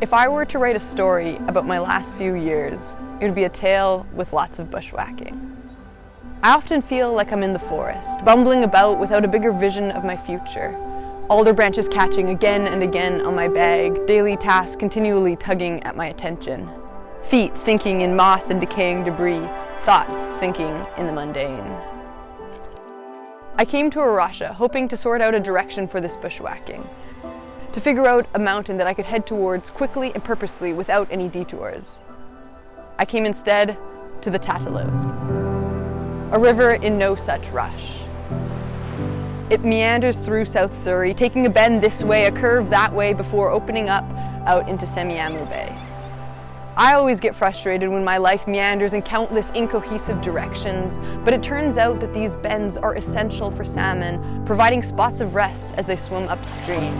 If I were to write a story about my last few years, it would be a tale with lots of bushwhacking. I often feel like I'm in the forest, bumbling about without a bigger vision of my future. Alder branches catching again and again on my bag, daily tasks continually tugging at my attention. Feet sinking in moss and decaying debris, thoughts sinking in the mundane. I came to Rocha hoping to sort out a direction for this bushwhacking, to figure out a mountain that I could head towards quickly and purposely without any detours. I came instead to the Tataloo, a river in no such rush. It meanders through South Surrey, taking a bend this way, a curve that way, before opening up out into Semiahmoo Bay. I always get frustrated when my life meanders in countless incohesive directions, but it turns out that these bends are essential for salmon, providing spots of rest as they swim upstream.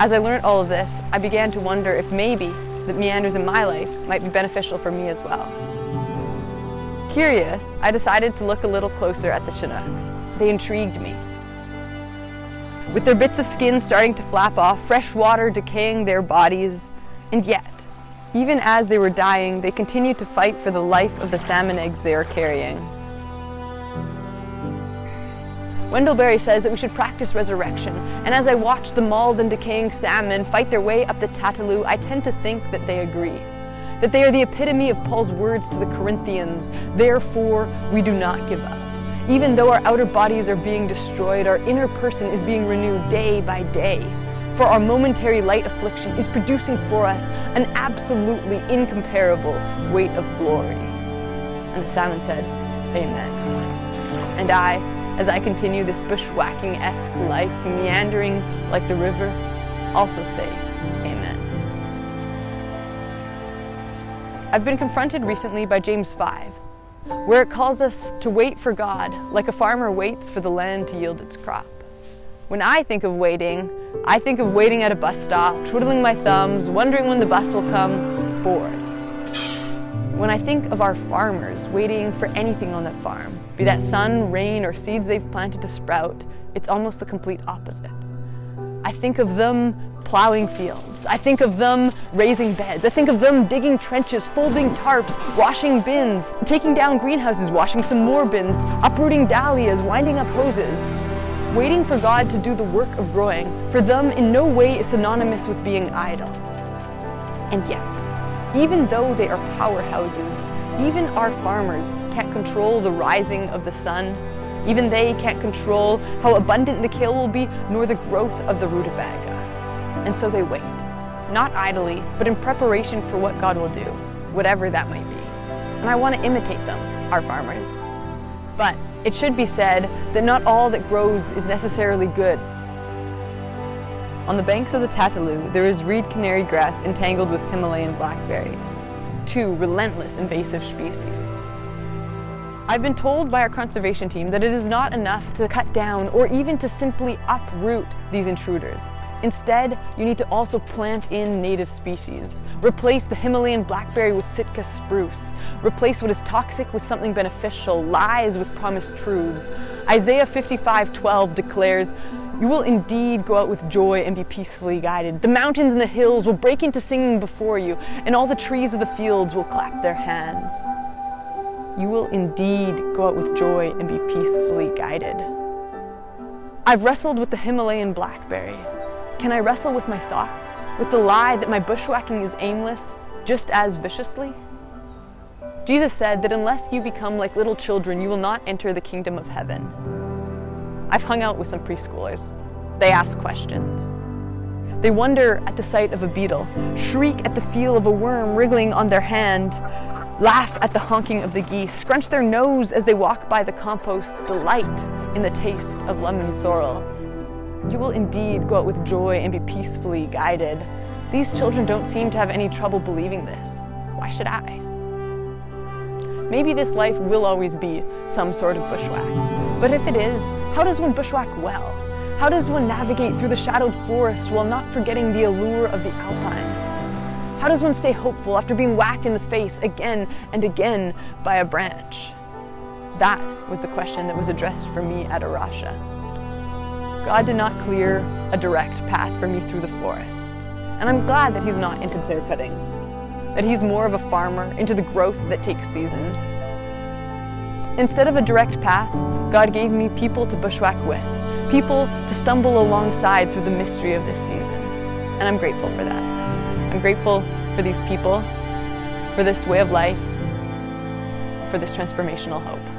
As I learned all of this, I began to wonder if maybe the meanders in my life might be beneficial for me as well. Curious, I decided to look a little closer at the Chinook. They intrigued me. With their bits of skin starting to flap off, fresh water decaying their bodies, and yet, even as they were dying, they continued to fight for the life of the salmon eggs they are carrying. Wendell Berry says that we should practice resurrection, and as I watch the mauled and decaying salmon fight their way up the Tataloo, I tend to think that they agree, that they are the epitome of Paul's words to the Corinthians, "Therefore we do not give up." Even though our outer bodies are being destroyed, our inner person is being renewed day by day. For our momentary light affliction is producing for us an absolutely incomparable weight of glory. And the salmon said, "Amen." And I, as I continue this bushwhacking-esque life, meandering like the river, also say, Amen. I've been confronted recently by James 5, where it calls us to wait for God like a farmer waits for the land to yield its crop. When I think of waiting, I think of waiting at a bus stop, twiddling my thumbs, wondering when the bus will come, bored. When I think of our farmers waiting for anything on that farm, be that sun, rain, or seeds they've planted to sprout, it's almost the complete opposite. I think of them plowing fields. I think of them raising beds. I think of them digging trenches, folding tarps, washing bins, taking down greenhouses, washing some more bins, uprooting dahlias, winding up hoses. Waiting for God to do the work of growing, for them in no way is synonymous with being idle. And yet, even though they are powerhouses, even our farmers can't control the rising of the sun. Even they can't control how abundant the kale will be, nor the growth of the rutabaga. And so they wait, not idly, but in preparation for what God will do, whatever that might be. And I want to imitate them, our farmers. But it should be said that not all that grows is necessarily good. On the banks of the Tataloo, there is reed canary grass entangled with Himalayan blackberry, two relentless invasive species. I've been told by our conservation team that it is not enough to cut down or even to simply uproot these intruders. Instead, you need to also plant in native species. Replace the Himalayan blackberry with Sitka spruce. Replace what is toxic with something beneficial, lies with promised truths. Isaiah 55:12 declares, "You will indeed go out with joy and be peacefully guided. The mountains and the hills will break into singing before you, and all the trees of the fields will clap their hands." You will indeed go out with joy and be peacefully guided. I've wrestled with the Himalayan blackberry. Can I wrestle with my thoughts? With the lie that my bushwhacking is aimless, just as viciously? Jesus said that unless you become like little children, you will not enter the kingdom of heaven. I've hung out with some preschoolers. They ask questions. They wonder at the sight of a beetle, shriek at the feel of a worm wriggling on their hand, laugh at the honking of the geese, scrunch their nose as they walk by the compost, delight in the taste of lemon sorrel. You will indeed go out with joy and be peacefully guided. These children don't seem to have any trouble believing this. Why should I? Maybe this life will always be some sort of bushwhack. But if it is, how does one bushwhack well? How does one navigate through the shadowed forest while not forgetting the allure of the alpine? How does one stay hopeful after being whacked in the face again and again by a branch? That was the question that was addressed for me at Rocha. God did not clear a direct path for me through the forest. And I'm glad that he's not into clear cutting, that he's more of a farmer into the growth that takes seasons. Instead of a direct path, God gave me people to bushwhack with, people to stumble alongside through the mystery of this season. And I'm grateful for that. I'm grateful for these people, for this way of life, for this transformational hope.